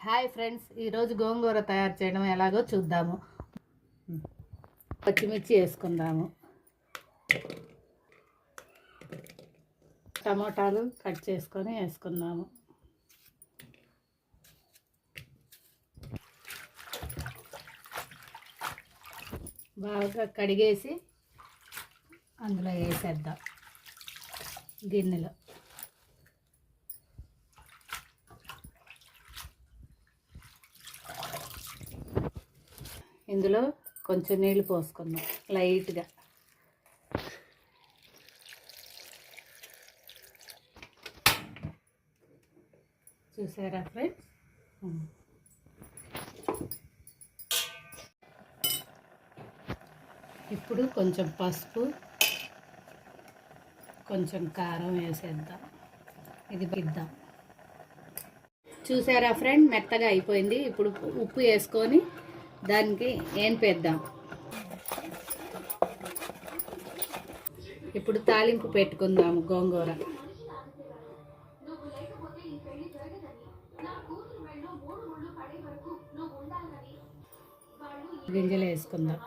Hi friends, ఈరోజు గోంగూర తయారు చేయడం ఎలాగో చూద్దాము. పచ్చిమిర్చి వేసుకుందాము, టమోటాలు కట్ చేసుకొని వేసుకుందాము, బాగా కడిగేసి అందులో వేసేద్దాం గిన్నెలో. ఇందులో కొంచెం నీళ్ళు పోసుకుందాం లైట్గా. చూసారా ఫ్రెండ్స్? ఇప్పుడు కొంచెం పసుపు, కొంచెం కారం వేసేద్దాం. ఇది బిద్దాం. చూసారా ఫ్రెండ్, మెత్తగా అయిపోయింది. ఇప్పుడు ఉప్పు వేసుకొని దానికి వేపేద్దాం. ఇప్పుడు తాలింపు పెట్టుకుందాము గోంగూర. గింజలు వేసుకుందాం.